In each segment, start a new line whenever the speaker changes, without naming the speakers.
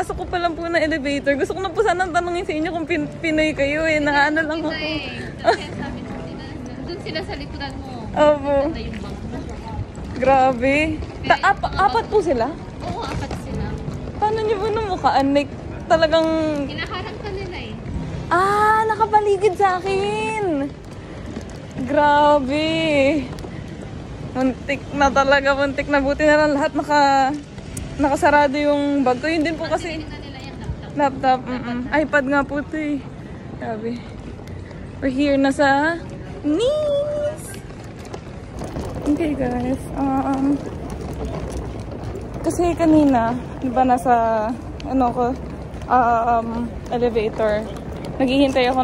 Kakapasok ko pa lang po ng elevator. Gusto ko na po sanang tanongin sa inyo kung Pinoy kayo eh. Naano lang ako.
Doon sila sa likuran mo.
Opo. Grabe. Apat po sila?
Oo, apat sila.
Paano niyo po namukhaan? Like, talagang...
Hinaharang ka nila eh.
Nakapaligid sa akin. Grabe. Muntik na talaga, muntik na. Buti na lang lahat nakasarado yung bag ko. Yun din po kasi...
nila yung
Laptop. iPad nga po ito eh. Grabe. We're here na sa Nice! Okay guys. Kasi kanina, di ba nasa elevator. Naghihintay ako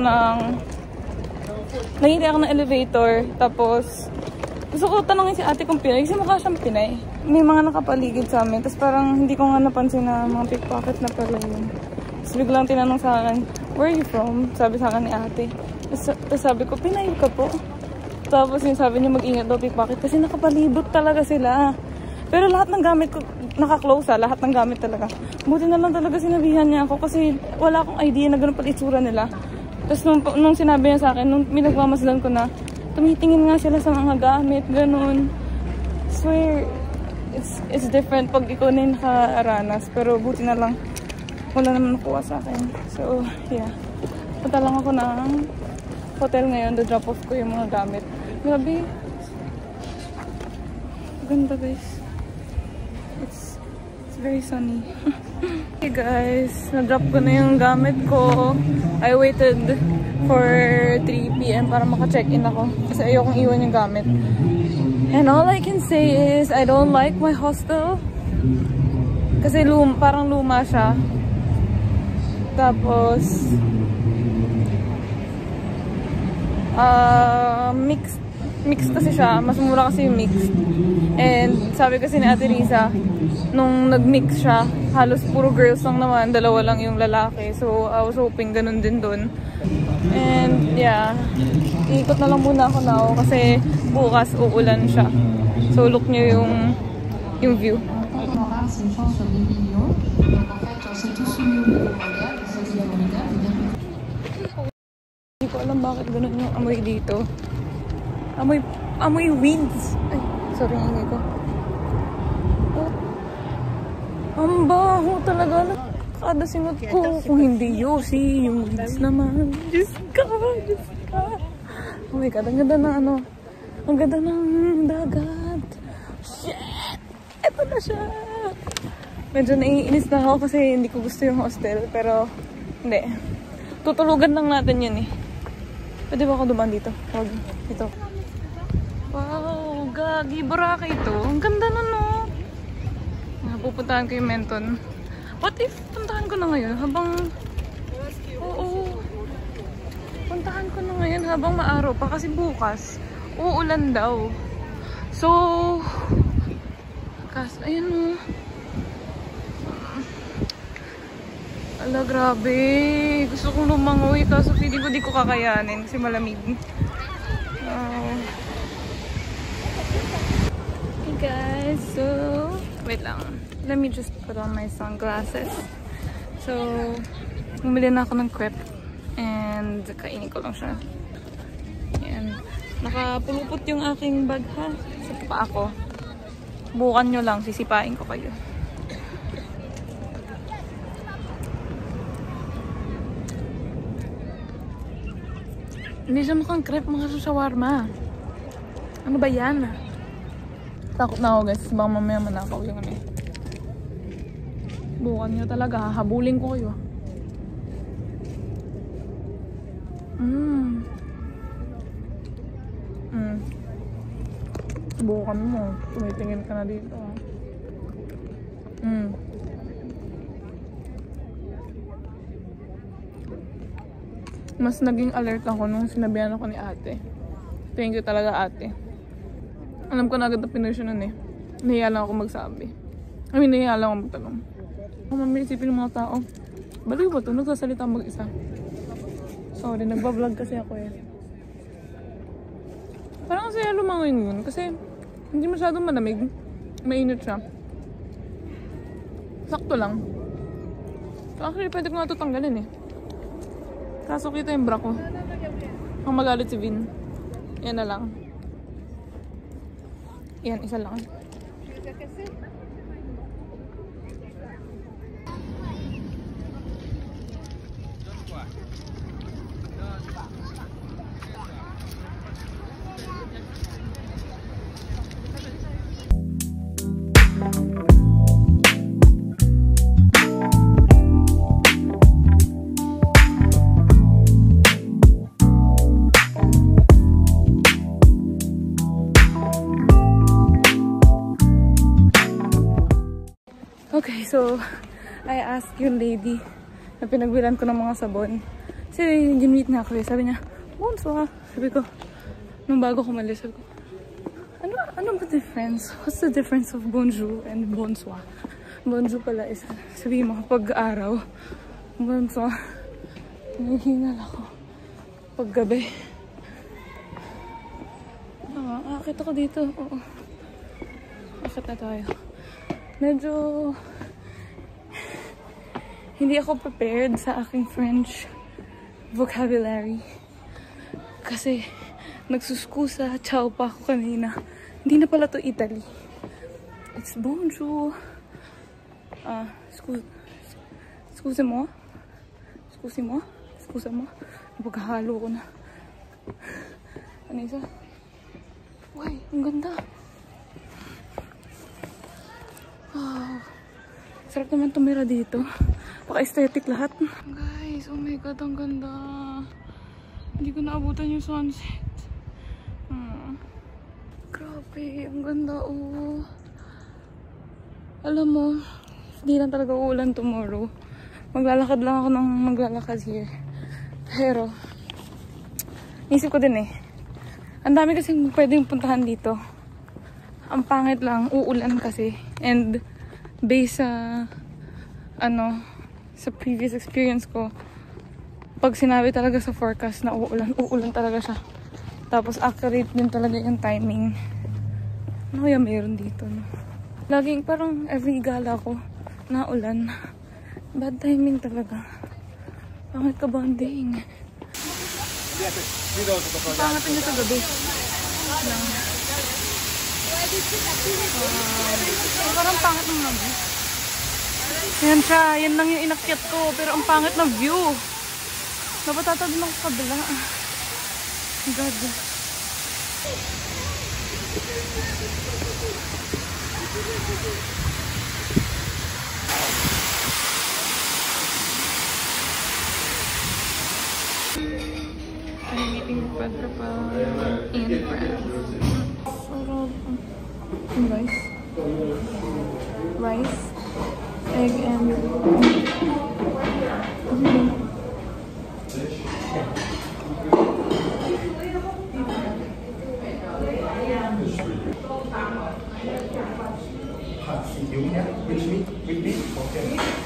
ng elevator. Tapos gusto ko tanongin si ate kung Pinay kasi mukha siyang Pinay. May mga nakapaligid sa amin. Tapos parang hindi ko nga napansin na mga pickpocket na pala yun. Tapos biglang tinanong sa akin, where are you from? Sabi sa akin ni ate. Tapos sabi ko, Pinay ka po. Tapos yung sabi niya mag-ingat daw pickpocket kasi nakapalibot talaga sila. Pero lahat ng gamit ko, naka-close lahat ng gamit talaga. Buti na lang talaga sinabihan niya ako kasi wala akong idea na ganun pala itsura nila. Tapos nung sinabi niya sa akin, nung minagmamasdan ko na, tumitingin nga sila sa mga gamit, ganun. Swear, it's different pag ikaw na yung nakaranas. Pero buti na lang, wala naman nakuha sa akin. So, yeah. Punta lang ako ng hotel ngayon, drop off ko yung mga gamit. Grabe. Ganda guys. It's very sunny. Hey guys, na-drop ko na yung gamit ko. I waited for 3 PM para maka-check-in ako. Kasi ayokong iwan yung gamit. And all I can say is, I don't like my hostel. Kasi parang luma siya. Tapos, mixed kasi siya. Mas mura kasi yung mixed. And sabi kasi ni Ate Riza, nung nag-mix siya, halos puro girls lang naman, dalawa lang yung lalaki. So, I was hoping ganun din dun. And, yeah. Iikot na lang muna ako now kasi bukas uulan siya. So, look nyo yung view. Hindi ko alam bakit ganun yung amoy dito. Amoy winds. Ay, sorry yung ingay ko. Ang baho talaga. Kada singot ko. Kung hindi Yossi, yung winds naman. Diyos ka. Oh my God, ang ganda ng ang ganda ng dagat. Shit! Ito na siya. Medyo naiinis na ako kasi hindi ko gusto yung hostel. Pero, hindi. Tutulugan lang natin yun eh. Pwede ba ako dumaan dito? Huwag. Ito. Wow, gagi. Boracay ito. Ang ganda na no. Pupuntahan ko yung Menton. What if puntahan ko na ngayon habang... Oo. Puntahan ko na ngayon habang maaraw pa kasi bukas uulan daw. So... ayun o. Ala, grabe. Gusto kong lumangoy kaso feeling ko di ko kakayanin kasi malamig. Hey guys, so... Wait lang. Let me just put on my sunglasses. So, bumili na ako ng crepe. And, kainin ko lang siya. Ayan. Nakapulupot yung aking bag ha. Sa paa ko. Bukan nyo lang. Sisipain ko kayo. Hindi siya mukhang crepe. Mga shawarma. Ano ba yan? Takot na ako guys. Baka mamaya manakaw yung ano eh. Bukan nyo talaga. Habulin ko kayo. Bukan mo. Tumitingin ka na dito. Mas naging alert ako nung sinabihan ako ni ate. Thank you talaga ate. Alam ko na agad na Pinoy siya nun eh. Nahiya lang ako magsabi. Nahiya lang ako magtanong. Mamaya isipin ng mga tao, baliw ba ito? Nagsasalita mag-isa. Sorry, nagbablog kasi ako eh. Parang kasi lumangoy yun. Kasi hindi masyadong malamig. Mainit siya. Sakto lang. Actually, pwede ko nga ito tanggalin eh. Kaso kita yung bra ko. Ang magalit si Vin. Yan na lang. Yan, isa lang. Okay, so I asked yung lady na pinagbilan ko ng mga sabon. Kasi gin-meet na ako eh. Sabi niya, bonsoir. Sabi ko, nung bago ko malis, sabi ko, ano ba difference? What's the difference of bonjour and bonsoir? Bonjour pala is, sabi mo, pag araw. Bonsoir. Nahihingal ako. Pag gabi. Akit ako dito. Oo. Akit na tayo. Medyo hindi ako prepared sa aking French vocabulary. Kasi nagsuskusa, ciao pa ako kanina. Hindi na pala to Italy. It's bonjour. Excuse-moi. Napagkahalo ko na. Ano isa? Uy, ang ganda. Wow. Sarap naman tumira dito. Paka-aesthetic lahat. Guys, oh my god, ang ganda. Hindi ko naabutan yung sunset. Grabe, ang ganda, oh. Alam mo, hindi lang talaga uulan tomorrow. Maglalakad lang ako ng maglalakad here. Pero, isip ko din eh. Ang dami kasing pwedeng puntahan dito. Ang pangit lang, uulan kasi. And, based sa, sa previous experience ko, pag sinabi talaga sa forecast na uulan talaga siya. Tapos, accurate din talaga yung timing. Ano kaya mayroon dito, no? Laging parang every gala ko, na ulan. Bad timing talaga. Pangit ka bonding. Pangit niya sa gabi. Parang pangit ng gabi. Yan siya. Yan lang yung inakyat ko. Pero ang pangit na view. Napatatad lang sa kabila. God. I'm eating Pedro pa in France. Sarap. Rice, egg, and
Which meat? With beef? Okay.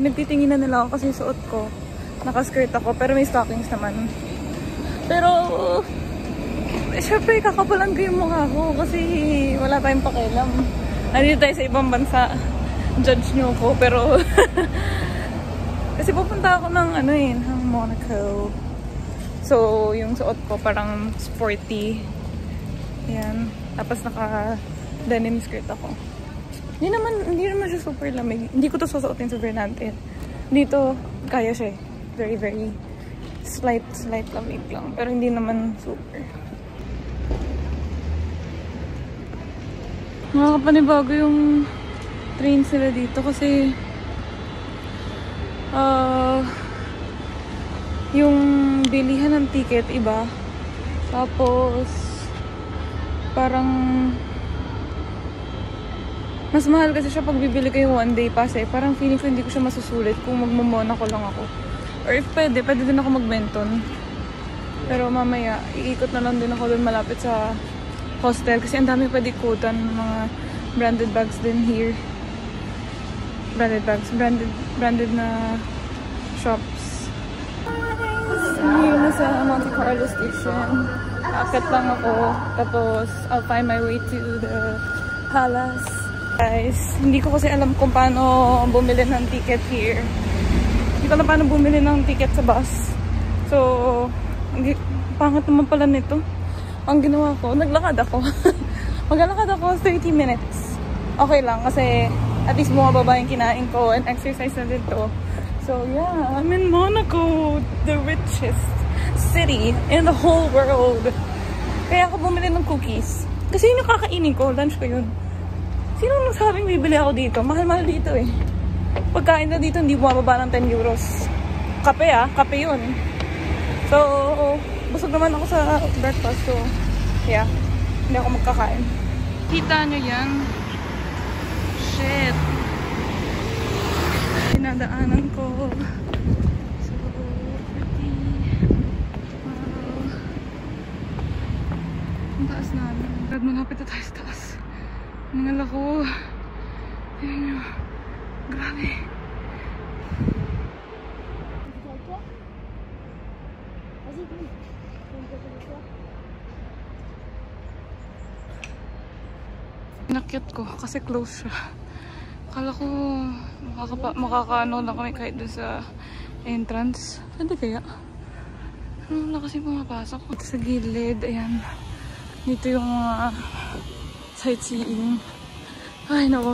pinagtitinginan nila ako kasi suot ko. Nakaskirt ako, pero may stockings naman. Pero, syempre, kakapalan ko yung mukha ko kasi wala tayong pakialam. Nandito tayo sa ibang bansa. Judge nyo ko, pero kasi pupunta ako ng ng Monaco. So, yung suot ko parang sporty. Ayan. Tapos denim skirt ako. Hindi naman siya super lamig. Hindi ko to susuotin sa Vernante. Dito, kaya siya eh. Very, very slight lamig lang. Pero hindi naman super. Nakakapanibago yung train sila dito kasi yung bilihan ng ticket iba. Tapos parang mas mahal kasi siya pag bibili kayo one day pass eh. Parang feeling ko hindi ko siya masusulit kung magmo-Monaco lang ako. Or if pwede din ako mag-Benton. Pero mamaya, iikot na lang din ako doon malapit sa hostel. Kasi ang dami pwede ikutan ng mga branded bags din here. Branded bags. Branded na shops. Ngayon na sa Monte Carlo station. Akit lang ako. Tapos, I'll find my way to the palace. Guys, hindi ko kasi alam kung paano bumili ng ticket here. Hindi ko alam paano bumili ng ticket sa bus. So, pangit naman pala nito. Ang ginawa ko, naglakad ako. Maglalakad ako 30 minutes. Okay lang kasi at least bumababa yung kinain ko and exercise na din to. So yeah, I'm in Monaco, the richest city in the whole world. Kaya ako bumili ng cookies. Kasi yun yung kakainin ko, lunch ko yun. Sino nagsabing bibili ako dito? Mahal-mahal dito eh. Pagkain na dito, hindi bumababa ng 10 euros. Kape kape yun. So, busog naman ako sa breakfast. So, yeah, hindi ako magkakain. Kita nyo yan? Shit. Pinadaanan ko. So, pretty. Wow. Ang taas namin. Malapit na tayo sa taas. Nangal ako. Tingnan nyo. Grabe. Nakyat ko kasi close siya. Akala ko makakaano lang kami kahit dun sa entrance. Saan kaya? Wala kasi pumapasok. Dito sa gilid. Ayan. Dito yung mga sightseeing. Ay, nako.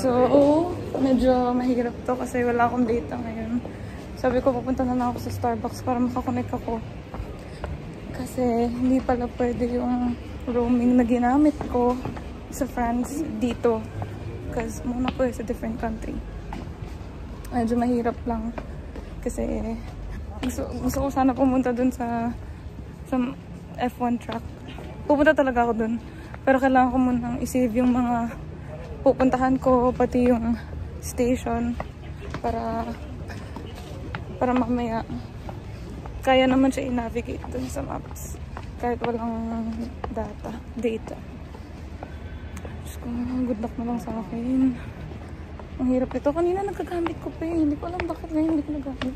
So, medyo mahirap to kasi wala akong data ngayon. Sabi ko, pupunta na lang ako sa Starbucks para makakonect ako. Kasi hindi pala pwede yung roaming na ginamit ko sa France dito. Because Monaco is a different country. Medyo mahirap lang. Kasi gusto ko sana pumunta dun sa F1 track. Pupunta talaga ako dun. Pero kailangan ko munang isave yung mga pupuntahan ko, pati yung station para mamaya kaya naman siya i-navigate dun sa maps kahit walang data. Diyos ko, good luck na lang sa akin. Ang hirap ito. Kanina nagkagamit ko pa eh. Hindi ko alam bakit ngayon hindi ko nagamit.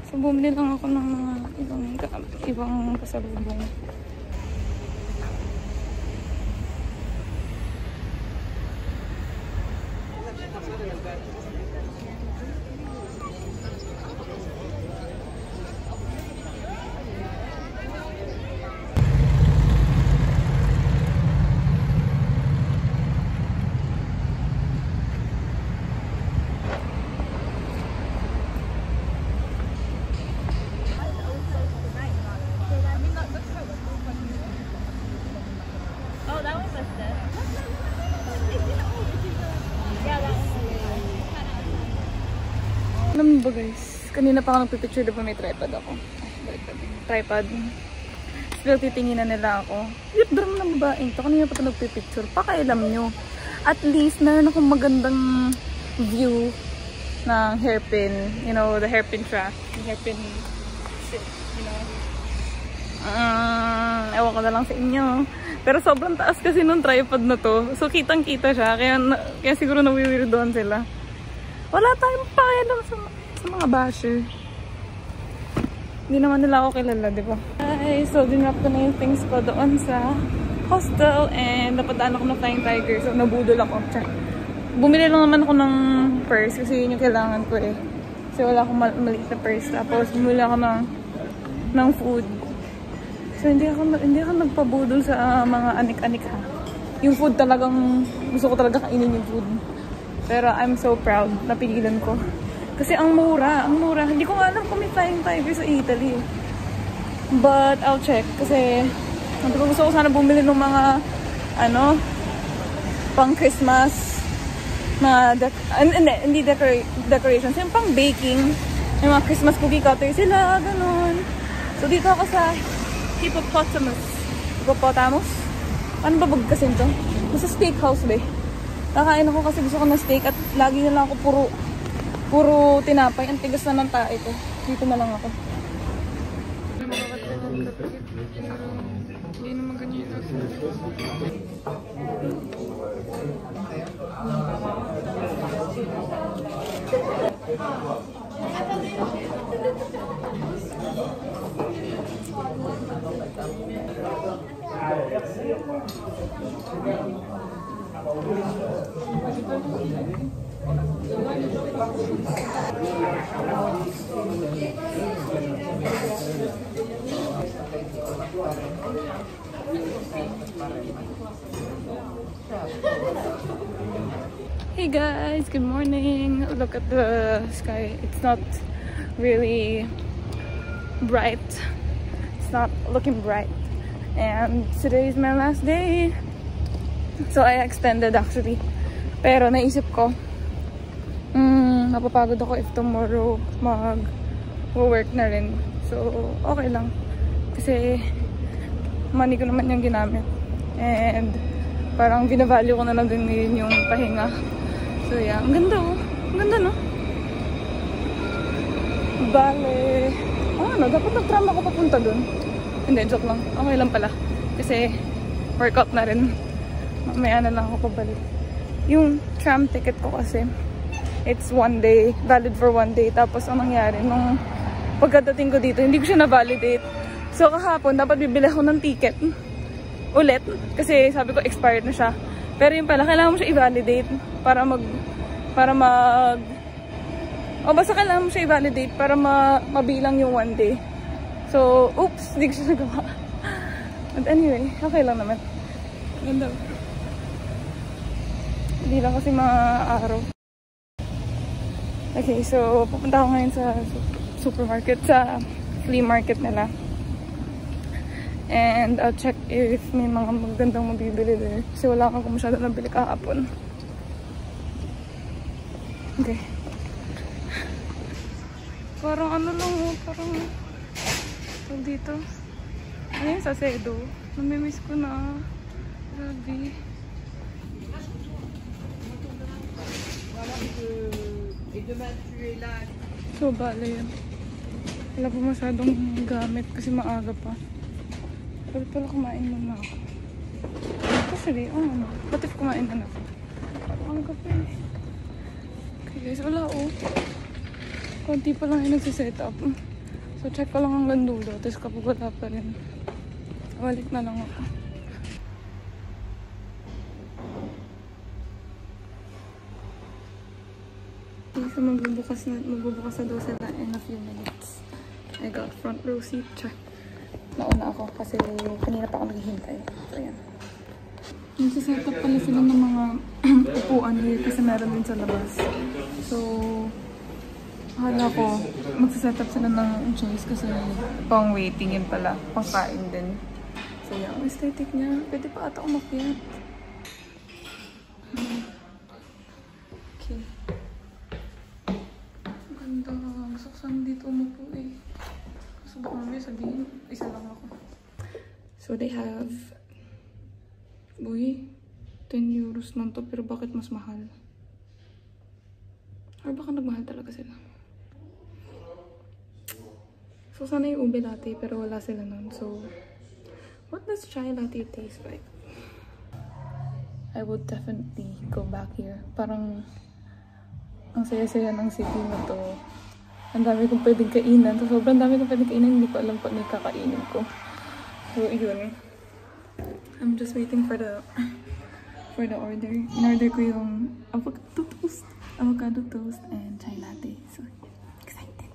So bumili lang ako ng mga ibang pasalubong. Alam mo ba guys, kanina pa ako nagpipicture diba may tripod ako. Tripod. Still titingin na nila ako. Yung drama ng babaeng to, kanina pa ito nagpipicture. Pakailam nyo. At least meron akong magandang view ng hairpin. You know, the hairpin track. The hairpin shit, you know. Ewan ko na lang sa inyo. Pero sobrang taas kasi nung tripod na to. So kitang kita siya. Kaya siguro nawiwirdoan sila. Wala tayong pakialam sa mga basher. Hindi naman nila ako kilala, di ba? Ay, so dinrap ko na yung things ko doon sa hostel and napadaan ako ng Flying Tiger. So nabudol ako. Bumili lang naman ako ng purse kasi yun yung kailangan ko eh. Kasi wala akong maliit na purse. Tapos bumili ako ng food. So hindi ako nagpabudol sa mga anik-anik ha. Yung food talagang, gusto ko talaga kainin yung food. Pero I'm so proud, napigilan ko. Kasi ang mura. Hindi ko nga alam kung may Flying Tiger sa Italy. But I'll check kasi gusto ko sana bumili ng mga pang Christmas na hindi decorations, yung pang baking, yung mga Christmas cookie cutter sila, ganun. So dito ako sa Hippopotamus? Ano ba bagkasin to? Basta steakhouse ba? Kakain ako kasi gusto ko ng steak at lagi na lang ako puro tinapay. Ang tigas na ng tae ko. Dito na lang ako. Hindi naman ganyan yung Hey guys, good morning. Look at the sky. It's not really bright. It's not looking bright. And today is my last day. So I extended actually. Pero naisip ko, mapapagod ako if tomorrow mag-work na rin. So okay lang. Kasi money ko naman yung ginamit. And parang binavalue ko na lang din yung pahinga. So yeah, ang ganda oh. Ang ganda no? Bale. Dapat nag-tram ako papunta dun. Hindi, joke lang. Okay lang pala. Kasi workout na rin. Mamaya na lang ako pabalik. Yung tram ticket ko kasi, it's 1 day. Valid for 1 day. Tapos ang nangyari, nung pagkadating ko dito, hindi ko siya na-validate. So kahapon, dapat bibili ako ng ticket. Ulit. Kasi sabi ko, expired na siya. Pero yun pala, kailangan mo siya i-validate basta kailangan mo siya i-validate para mabilang yung 1 day. So, oops, hindi ko siya nagawa. But anyway, okay lang naman. Ganda. Hindi lang kasi mga araw. Okay, so pupunta ako ngayon sa supermarket, sa flea market nila. And I'll check if may mga magandang mabibili there. Kasi wala akong masyado nabili kahapon. Okay. Parang ano lang oh, parang dito. Ano yun sa Sedo? Namimiss ko na. Grabe. So, bala yun. Wala pa masyadong gamit kasi maaga pa. Pero pala kumain muna ako. Actually, what if kumain na ako? Ang kape. Okay guys, wala oh. Konti pa lang yung nagsiset up. So, check ko lang hanggang dulo. Tapos kapag wala pa rin, balik na lang ako. Okay, so magbubukas na daw sila in a few minutes. I got front row seat. Check. Nauna ako kasi kanina pa ako naghihintay. So, yan. Nagsiset up pala sila ng mga upuan here kasi meron din sa labas. So, akala ko magsiset up sila ng chairs kasi pang waiting yun pala. Pang kain din. So, yan. Ang aesthetic niya. Pwede pa ata umakyat. Okay. Ganda. Gusto ko sana dito umupo eh. So, baka mamaya sabihin, isa lang ako. So, they have 10 euros lang to, pero bakit mas mahal? Or baka nagmahal talaga sila. So, sana yung ube latte, pero wala sila nun. So, what does chai latte taste like? I would definitely go back here. Parang, ang saya-saya ng city na to. Ang dami kong pwedeng kainan. So, sobrang dami kong pwedeng kainan. Hindi ko alam kung ano yung kakainin ko. So, yun. I'm just waiting for the order. In-order ko yung avocado toast and chai latte. So, excited.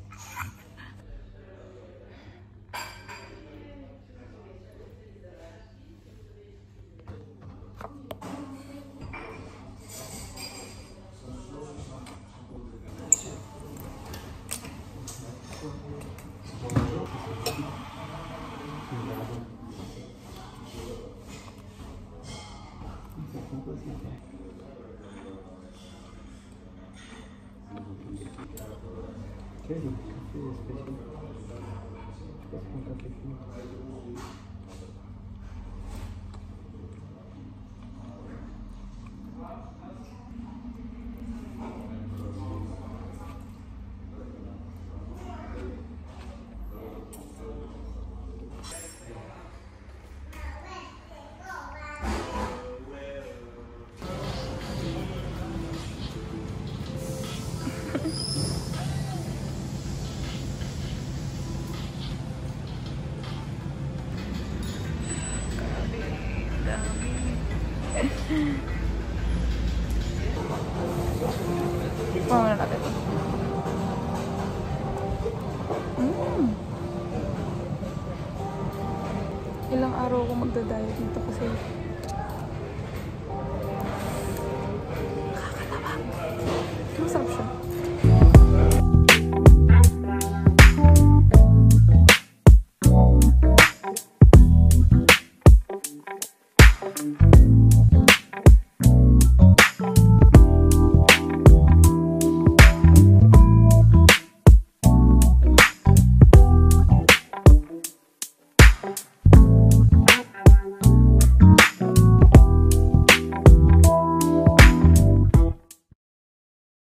Pamana natin ito. Ilang araw ako magda-diet dito.